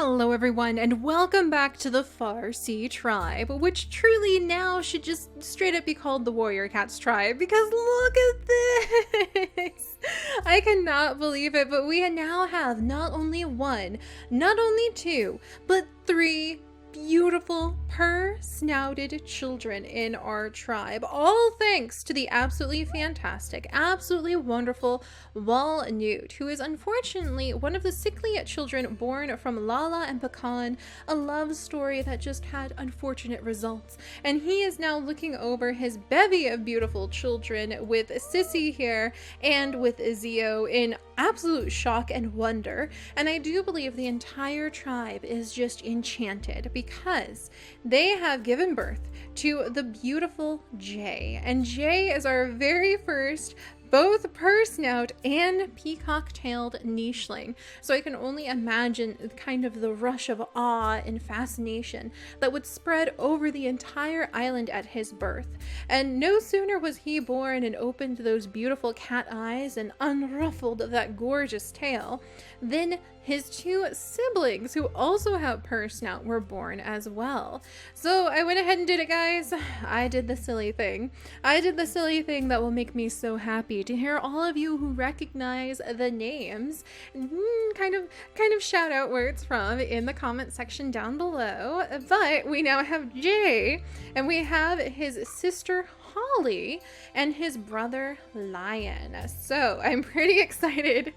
Hello everyone, and welcome back to the Farseas tribe, which truly now should just straight up be called the Warrior Cats tribe, because look at this! I cannot believe it, but we now have not only one, not only two, but three beautiful purr-snouted children in our tribe, all thanks to the absolutely fantastic, absolutely wonderful Walnut, who is unfortunately one of the sickly children born from Lala and Pecan, a love story that just had unfortunate results, and he is now looking over his bevy of beautiful children with Sissy here and with Zio in absolute shock and wonder. And I do believe the entire tribe is just enchanted because they have given birth to the beautiful Jay, and Jay is our very first both purr-snout and peacock-tailed nicheling. So I can only imagine kind of the rush of awe and fascination that would spread over the entire island at his birth. And no sooner was he born and opened those beautiful cat eyes and unruffled that gorgeous tail, then his two siblings, who also have purr-snout, were born as well. So I went ahead and did it, guys. I did the silly thing. I did the silly thing that will make me so happy to hear all of you who recognize the names kind of shout out where it's from in the comment section down below. But we now have Jay, and we have his sister Holly and his brother Lion. So I'm pretty excited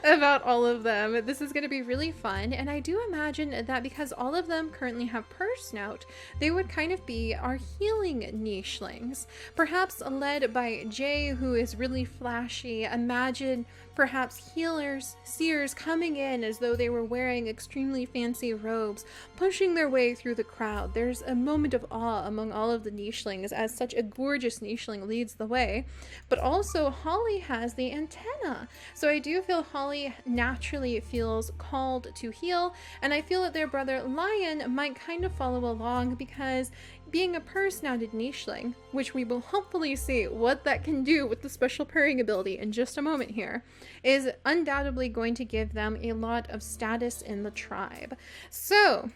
about all of them. This is going to be really fun, and I do imagine that because all of them currently have purr-snout, they would kind of be our healing nichelings, perhaps led by Jay, who is really flashy. Imagine perhaps healers, seers coming in as though they were wearing extremely fancy robes, pushing their way through the crowd. There's a moment of awe among all of the nichelings as such a gorgeous nicheling leads the way. But also Holly has the antenna, so I do feel Holly naturally feels called to heal, and I feel that their brother Lion might kind of follow along because being a purr-snouted nicheling, which we will hopefully see what that can do with the special purring ability in just a moment here, is undoubtedly going to give them a lot of status in the tribe. So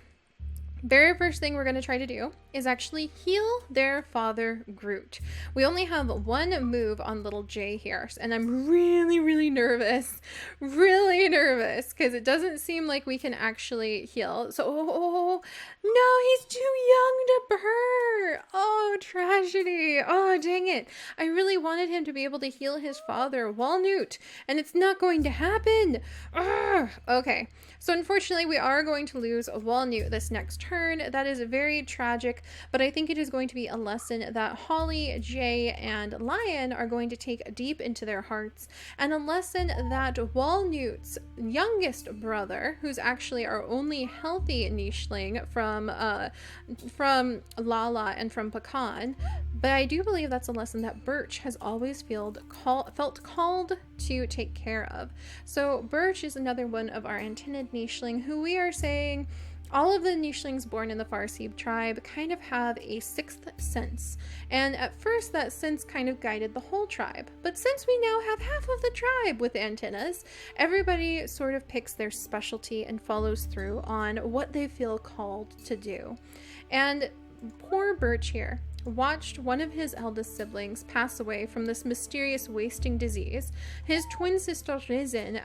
very first thing we're going to try to do is actually heal their father Groot. We only have one move on little Jay here, and I'm really nervous because it doesn't seem like we can actually heal. So no, he's too young to purr. Oh, tragedy. Oh, dang it. I really wanted him to be able to heal his father Walnut, and it's not going to happen. Ugh. Okay, so unfortunately we are going to lose Walnut this next turn. That is very tragic, but I think it is going to be a lesson that Holly, Jay, and Lion are going to take deep into their hearts, and a lesson that Walnut's youngest brother, who's actually our only healthy nicheling from Lala and from Pecan, but I do believe that's a lesson that Birch has always felt called to take care of. So Birch is another one of our antennaed nicheling who we are saying all of the nichelings born in the Farseas tribe kind of have a sixth sense, and at first that sense kind of guided the whole tribe, but since we now have half of the tribe with antennas, everybody sort of picks their specialty and follows through on what they feel called to do. And poor Birch here watched one of his eldest siblings pass away from this mysterious wasting disease. His twin sister Raisin,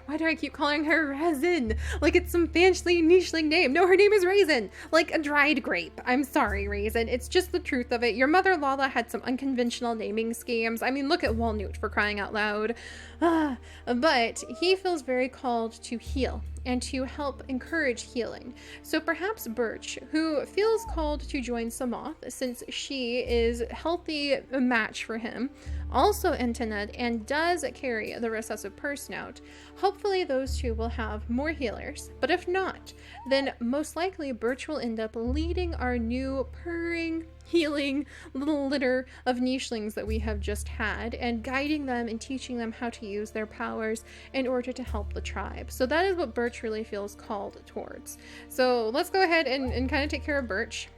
why do I keep calling her Raisin? Like it's some fancy nicheling name. No, her name is Raisin, like a dried grape. I'm sorry, Raisin. It's just the truth of it. Your mother Lala had some unconventional naming schemes. I mean, look at Walnut, for crying out loud. But he feels very called to heal and to help encourage healing. So perhaps Birch, who feels called to join Samoth since she is a healthy match for him, also antennaed and does carry the recessive purr-snout. Hopefully those two will have more healers, but if not, then most likely Birch will end up leading our new purring, healing little litter of nichelings that we have just had, and guiding them and teaching them how to use their powers in order to help the tribe. So that is what Birch really feels called towards. So let's go ahead and kind of take care of Birch.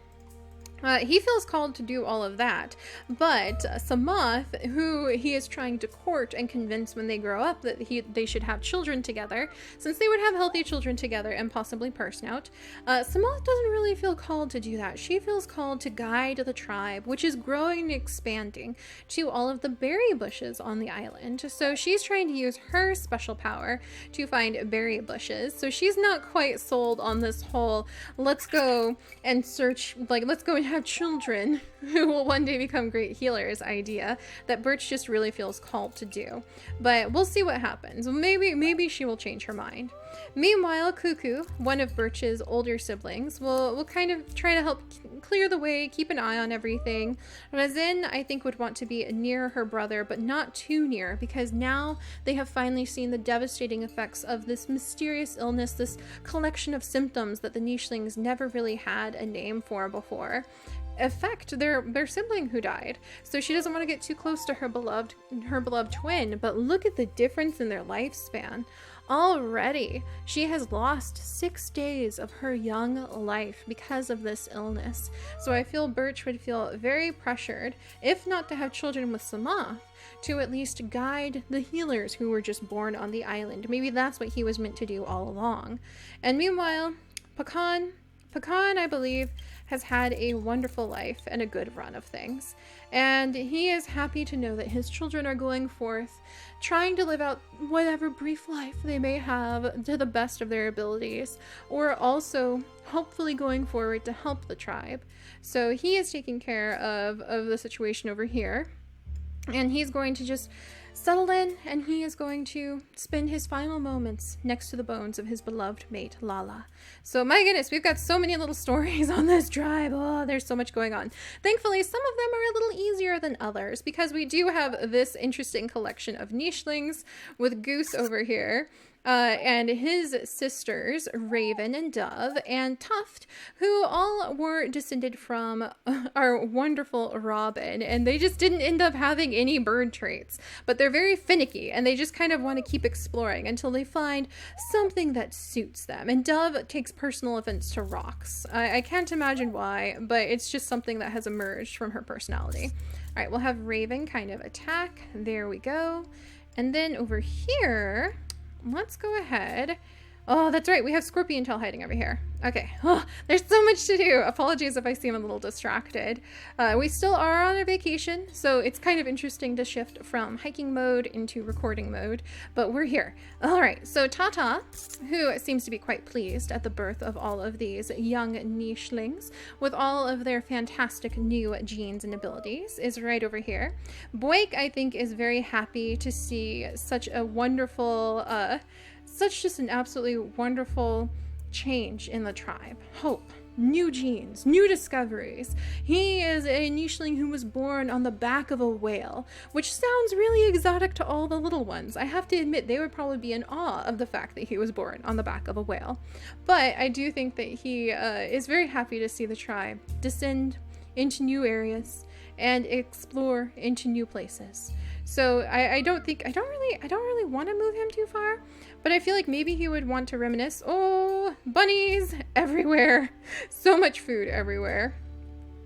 He feels called to do all of that, but Samoth, who he is trying to court and convince when they grow up that they should have children together, since they would have healthy children together and possibly Parsnout, Samoth doesn't really feel called to do that. She feels called to guide the tribe, which is growing and expanding, to all of the berry bushes on the island. So she's trying to use her special power to find berry bushes. So she's not quite sold on this whole, let's go and search, like, let's go and have children who will one day become great healers idea that Birch just really feels called to do. But we'll see what happens. Maybe she will change her mind. Meanwhile, Cuckoo, one of Birch's older siblings, will kind of try to help clear the way, keep an eye on everything. Razin, I think, would want to be near her brother, but not too near, because now they have finally seen the devastating effects of this mysterious illness, this collection of symptoms that the Nichelings never really had a name for before affect their sibling who died. So she doesn't want to get too close to her beloved twin, but look at the difference in their lifespan. Already, she has lost 6 days of her young life because of this illness. So I feel Birch would feel very pressured, if not to have children with Samoth, to at least guide the healers who were just born on the island. Maybe that's what he was meant to do all along. And meanwhile, Pecan, I believe, has had a wonderful life and a good run of things. And he is happy to know that his children are going forth, trying to live out whatever brief life they may have to the best of their abilities, or also hopefully going forward to help the tribe. So he is taking care of the situation over here. And he's going to just settle in, and he is going to spend his final moments next to the bones of his beloved mate, Lala. So my goodness, we've got so many little stories on this tribe. Oh, there's so much going on. Thankfully, some of them are a little easier than others, because we do have this interesting collection of nichelings with Goose over here. And his sisters, Raven and Dove, and Tuft, who all were descended from our wonderful Robin, and they just didn't end up having any bird traits, but they're very finicky, and they just kind of want to keep exploring until they find something that suits them. And Dove takes personal offense to rocks. I can't imagine why, but it's just something that has emerged from her personality. All right, we'll have Raven kind of attack. There we go. And then over here, let's go ahead. Oh, that's right. We have Scorpion Tail hiding over here. Okay. Oh, there's so much to do. Apologies if I seem a little distracted. We still are on our vacation, so it's kind of interesting to shift from hiking mode into recording mode, but we're here. All right. So Tata, who seems to be quite pleased at the birth of all of these young nichelings with all of their fantastic new genes and abilities, is right over here. Boik, I think, is very happy to see such a wonderful, just an absolutely wonderful change in the tribe. Hope, new genes, new discoveries. He is a nicheling who was born on the back of a whale, which sounds really exotic to all the little ones. I have to admit, they would probably be in awe of the fact that he was born on the back of a whale. But I do think that he is very happy to see the tribe descend into new areas and explore into new places. So I don't really want to move him too far, but I feel like maybe he would want to reminisce. Oh, bunnies everywhere. So much food everywhere.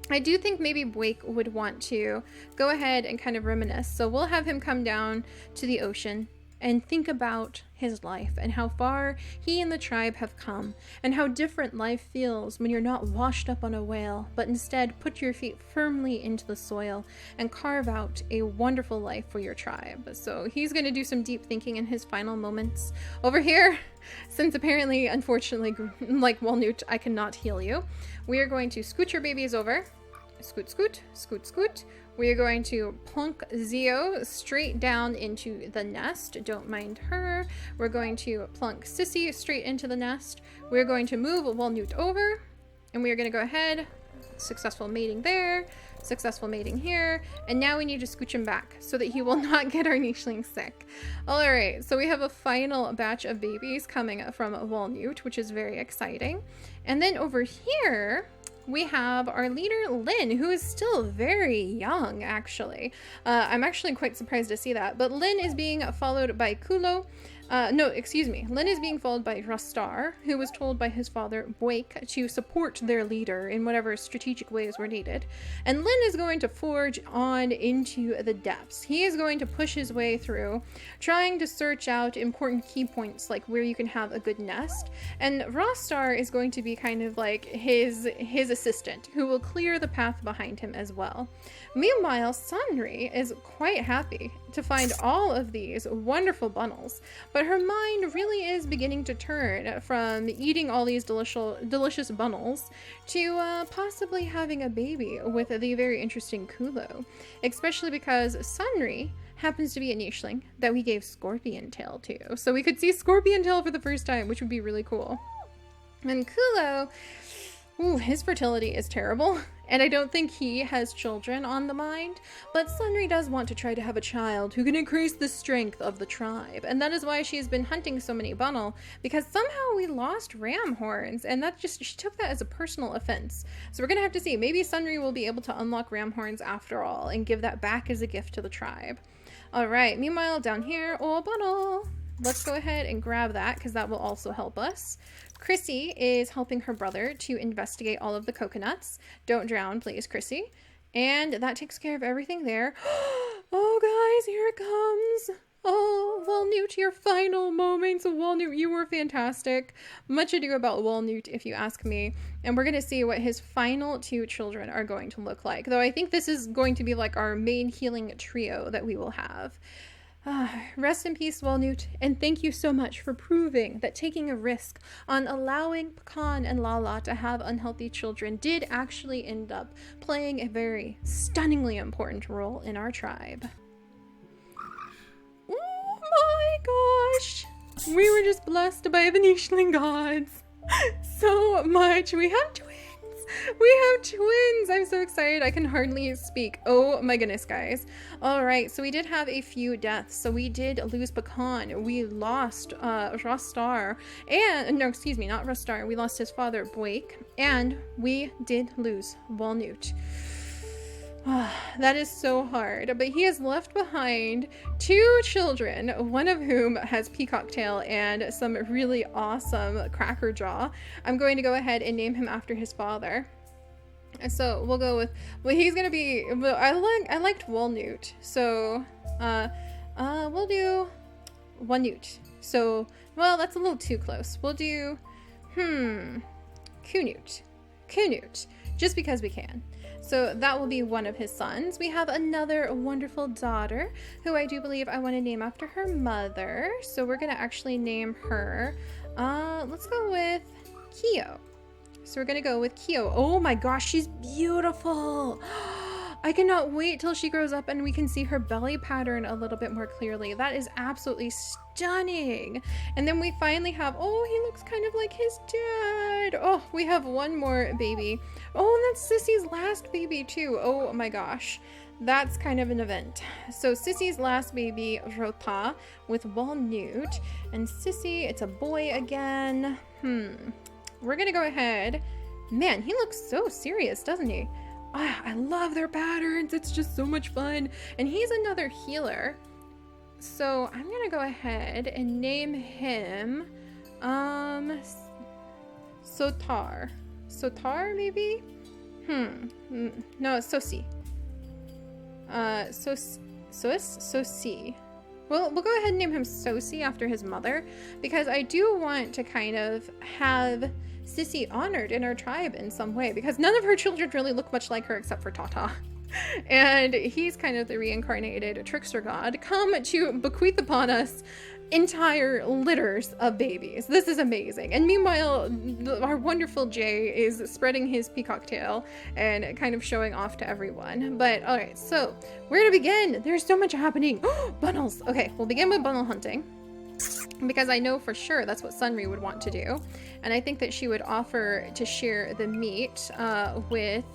I do think maybe Blake would want to go ahead and kind of reminisce. So we'll have him come down to the ocean and think about his life and how far he and the tribe have come, and how different life feels when you're not washed up on a whale, but instead put your feet firmly into the soil and carve out a wonderful life for your tribe. So he's going to do some deep thinking in his final moments. Over here, since apparently, unfortunately, like Walnut, I cannot heal you, we are going to scoot your babies over. Scoot, scoot, scoot, scoot. We are going to plunk Zio straight down into the nest. Don't mind her. We're going to plunk Sissy straight into the nest. We're going to move Walnut over, and we are going to go ahead. Successful mating there. Successful mating here. And now we need to scooch him back so that he will not get our nicheling sick. All right, so we have a final batch of babies coming from Walnut, which is very exciting. And then over here, we have our leader, Lynn, who is still very young, actually. I'm actually quite surprised to see that. But Lynn is being followed by Kulo, No, excuse me. Lynn is being followed by Rastar, who was told by his father, Boik, to support their leader in whatever strategic ways were needed. And Lynn is going to forge on into the depths. He is going to push his way through, trying to search out important key points, like where you can have a good nest. And Rastar is going to be kind of like his assistant, who will clear the path behind him as well. Meanwhile, Sunri is quite happy to find all of these wonderful bunnels, but her mind really is beginning to turn from eating all these delicious bunnels to possibly having a baby with the very interesting Kulo, especially because Sunri happens to be a nicheling that we gave Scorpion Tail to. So we could see Scorpion Tail for the first time, which would be really cool. And Kulo, ooh, his fertility is terrible, and I don't think he has children on the mind, but Sunri does want to try to have a child who can increase the strength of the tribe, and that is why she's been hunting so many bunnel, because somehow we lost ram horns, and she took that as a personal offense. So we're gonna have to see. Maybe Sunri will be able to unlock ram horns after all, and give that back as a gift to the tribe. Alright, meanwhile, down here, oh, bunnel! Let's go ahead and grab that, because that will also help us. Chrissy is helping her brother to investigate all of the coconuts. Don't drown, please, Chrissy. And that takes care of everything there. Oh, guys, here it comes. Oh, Walnut, your final moments. Walnut, you were fantastic. Much ado about Walnut, if you ask me. And we're going to see what his final 2 children are going to look like. Though I think this is going to be like our main healing trio that we will have. Rest in peace, Walnut, and thank you so much for proving that taking a risk on allowing Pecan and Lala to have unhealthy children did actually end up playing a very stunningly important role in our tribe. Oh my gosh! We were just blessed by the Nicheling gods so much. We have twins! We have twins! I'm so excited. I can hardly speak. Oh my goodness, guys. Alright, so we did have a few deaths. So we did lose Pecan. We lost Rastar. And, no, excuse me, not Rastar. We lost his father, Boik. And we did lose Walnut. That is so hard, but he has left behind 2 children, one of whom has peacock tail and some really awesome cracker jaw. I'm going to go ahead and name him after his father. So we'll go with, well, he's gonna be, well, I liked Walnut, so we'll do Walnut. So, well, that's a little too close. We'll do Kunut, just because we can. So that will be one of his sons. We have another wonderful daughter who I do believe I want to name after her mother. So we're going to actually name her, let's go with Kyo. So we're going to go with Kyo. Oh my gosh, she's beautiful. I cannot wait till she grows up and we can see her belly pattern a little bit more clearly. That is absolutely stunning. And then we finally have, oh, he looks kind of like his dad. Oh, we have one more baby. Oh, and that's Sissy's last baby too. Oh my gosh. That's kind of an event. So Sissy's last baby, Rota, with Walnut. And Sissy, it's a boy again. We're gonna go ahead. Man, he looks so serious, doesn't he? I love their patterns. It's just so much fun. And he's another healer. So I'm going to go ahead and name him Sotar. Sotar, maybe? No, Sosi. Sosi. Well, we'll go ahead and name him Sosi after his mother, because I do want to kind of have Sissy honored in our tribe in some way, because none of her children really look much like her except for Tata. And he's kind of the reincarnated trickster god come to bequeath upon us entire litters of babies. This is amazing. And meanwhile, our wonderful Jay is spreading his peacock tail and kind of showing off to everyone. But all right, so where to begin? There's so much happening. Bunnels. Okay, we'll begin with bunnel hunting, because I know for sure that's what Sunri would want to do. And I think that she would offer to share the meat with...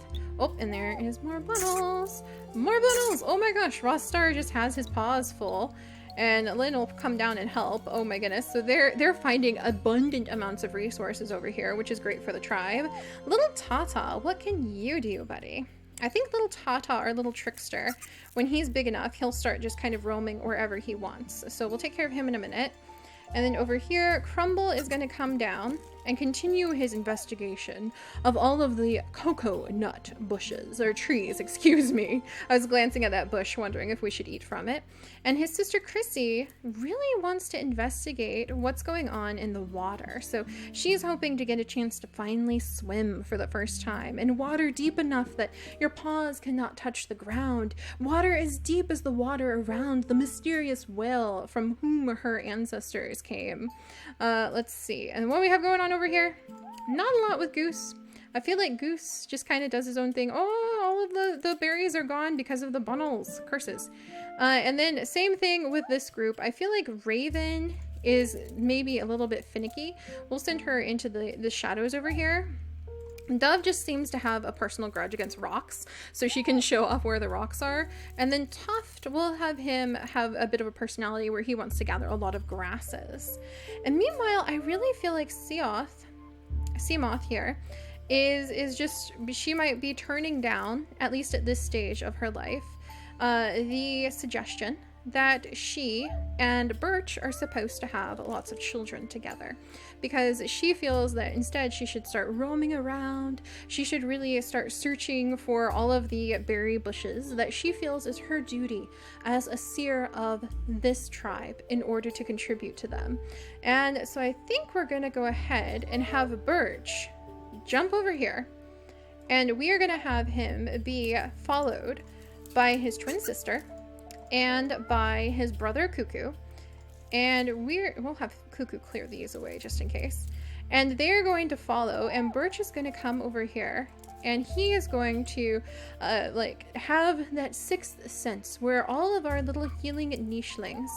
Oh, and there is more bunnels. More bunnels! Oh my gosh, Rastar just has his paws full. And Lynn will come down and help. Oh my goodness. So they're finding abundant amounts of resources over here, which is great for the tribe. Little Tata, what can you do, buddy? I think little Tata, our little trickster, when he's big enough, he'll start just kind of roaming wherever he wants. So we'll take care of him in a minute. And then over here, Crumble is going to come down and continue his investigation of all of the coconut bushes, or trees, excuse me. I was glancing at that bush, wondering if we should eat from it. And his sister Chrissy really wants to investigate what's going on in the water. So she's hoping to get a chance to finally swim for the first time in water deep enough that your paws cannot touch the ground. Water as deep as the water around the mysterious well from whom her ancestors came. Let's see. And what we have going on over here? Not a lot with Goose. I feel like Goose just kind of does his own thing. Oh, all of the berries are gone because of the Bunnels. Curses. And then same thing with this group. I feel like Raven is maybe a little bit finicky. We'll send her into the shadows over here. Dove just seems to have a personal grudge against rocks, so she can show off where the rocks are. And then Tuft, will have him have a bit of a personality where he wants to gather a lot of grasses. And meanwhile, I really feel like Seamoth here is just, she might be turning down, at least at this stage of her life, the suggestion that she and Birch are supposed to have lots of children together, because she feels that instead she should start roaming around. She should really start searching for all of the berry bushes that she feels is her duty as a seer of this tribe in order to contribute to them. And so I think we're going to go ahead and have Birch jump over here, and we are going to have him be followed by his twin sister and by his brother Cuckoo, and we'll have Cuckoo clear these away just in case, and they're going to follow, and Birch is going to come over here, and he is going to like have that sixth sense where all of our little healing nichelings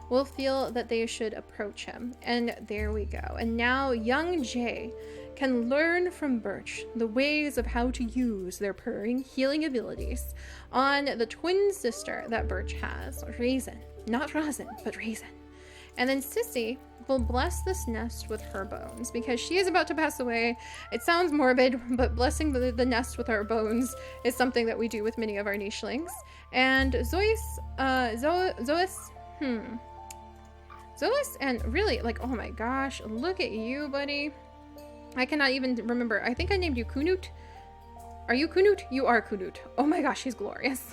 will feel that they should approach him. And there we go. And now young Jay can learn from Birch the ways of how to use their purring healing abilities on the twin sister that Birch has, Raisin. Not Rosin, but Raisin. And then Sissy will bless this nest with her bones because she is about to pass away. It sounds morbid, but blessing the nest with our bones is something that we do with many of our nichelings. And Zois, and really, like, oh my gosh, look at you, buddy. I cannot even remember. I think I named you Kunut. Are you Kunut? You are Kunut. Oh my gosh, he's glorious.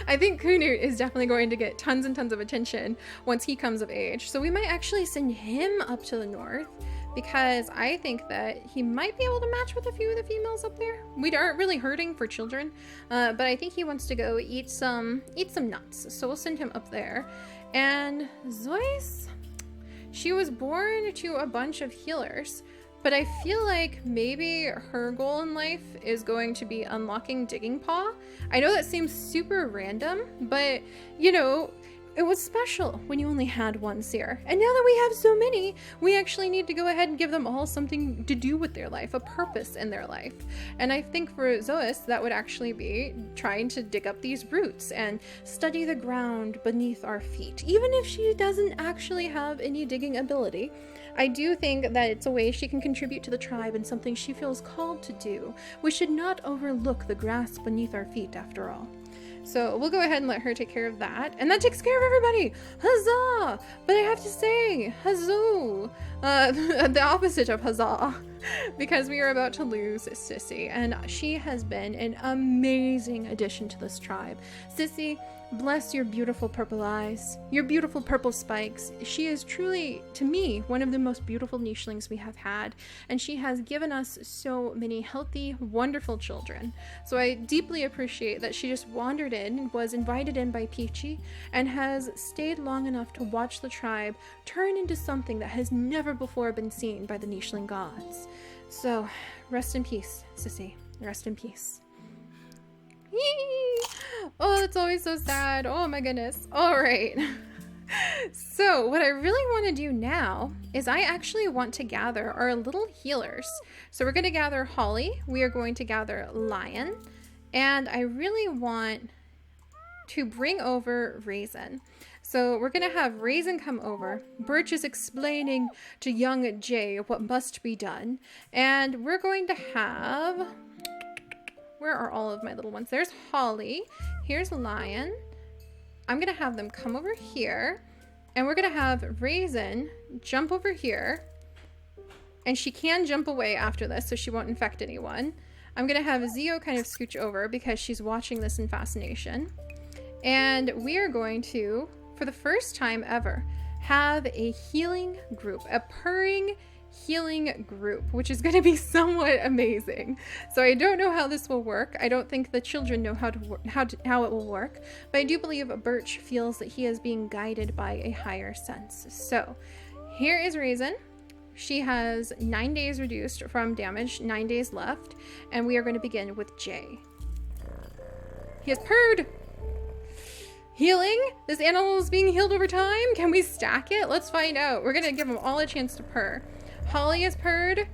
I think Kunut is definitely going to get tons and tons of attention once he comes of age. So we might actually send him up to the north because I think that he might be able to match with a few of the females up there. We aren't really hurting for children, but I think he wants to go eat some nuts. So we'll send him up there. And Zois, she was born to a bunch of healers, but I feel like maybe her goal in life is going to be unlocking Digging Paw. I know that seems super random, but you know, it was special when you only had one seer. And now that we have so many, we actually need to go ahead and give them all something to do with their life, a purpose in their life. And I think for Zois, that would actually be trying to dig up these roots and study the ground beneath our feet. Even if she doesn't actually have any digging ability, I do think that it's a way she can contribute to the tribe and something she feels called to do. We should not overlook the grass beneath our feet, after all. So we'll go ahead and let her take care of that. And that takes care of everybody. Huzzah! But I have to say, huzzoo! The opposite of huzzah. Because we are about to lose Sissy. And she has been an amazing addition to this tribe. Sissy, bless your beautiful purple eyes, your beautiful purple spikes. She is truly, to me, one of the most beautiful nichelings we have had, and she has given us so many healthy, wonderful children. So I deeply appreciate that she just wandered in, was invited in by Peachy, and has stayed long enough to watch the tribe turn into something that has never before been seen by the nicheling gods. So, rest in peace, Sissy. Rest in peace. Oh, that's always so sad. Oh my goodness. All right. So what I really want to do now is I actually want to gather our little healers. So we're going to gather Holly. We are going to gather Lion. And I really want to bring over Raisin. So we're going to have Raisin come over. Birch is explaining to young Jay what must be done. And we're going to have... Where are all of my little ones? There's Holly. Here's Lion. I'm going to have them come over here. And we're gonna have Raisin jump over here. And she can jump away after this, so she won't infect anyone. I'm gonna have Zio kind of scooch over because she's watching this in fascination. And we are going to, for the first time ever, have a healing group, a purring healing group, which is going to be somewhat amazing. So I don't know how this will work. I don't think the children know how it will work, but I do believe Birch feels that he is being guided by a higher sense. So here is Raisin. She has 9 days reduced from damage, 9 days left, and we are going to begin with Jay. He has purred. Healing? This animal is being healed over time? Can we stack it? Let's find out. We're going to give them all a chance to purr. Holly has purred.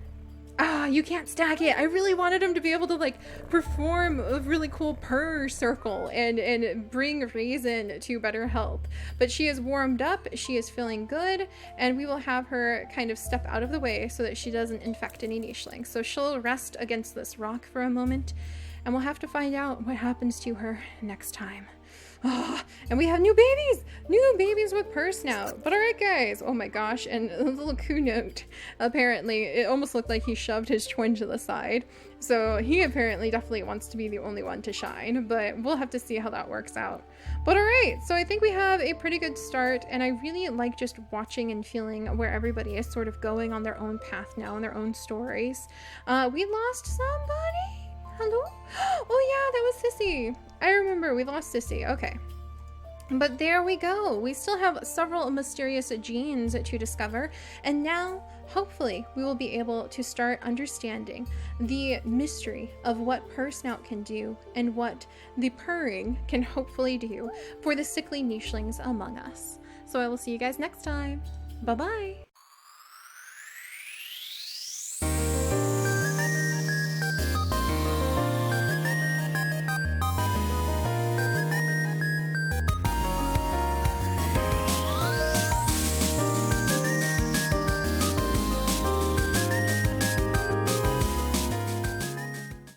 Ah, you can't stack it. I really wanted him to be able to like perform a really cool purr circle and bring Raisin to better health. But she is warmed up, she is feeling good, and we will have her kind of step out of the way so that she doesn't infect any nichelings. So she'll rest against this rock for a moment, and we'll have to find out what happens to her next time. Oh, and we have new babies with purr snout. But all right, guys. Oh my gosh. And a little coo note. Apparently, it almost looked like he shoved his twin to the side. So he apparently definitely wants to be the only one to shine, but we'll have to see how that works out. But all right. So I think we have a pretty good start, and I really like just watching and feeling where everybody is sort of going on their own path now and their own stories. We lost somebody. Hello? Oh yeah, that was Sissy. I remember we lost Sissy. Okay. But there we go. We still have several mysterious genes to discover. And now, hopefully, we will be able to start understanding the mystery of what purr snout can do and what the purring can hopefully do for the sickly nichelings among us. So I will see you guys next time. Bye-bye.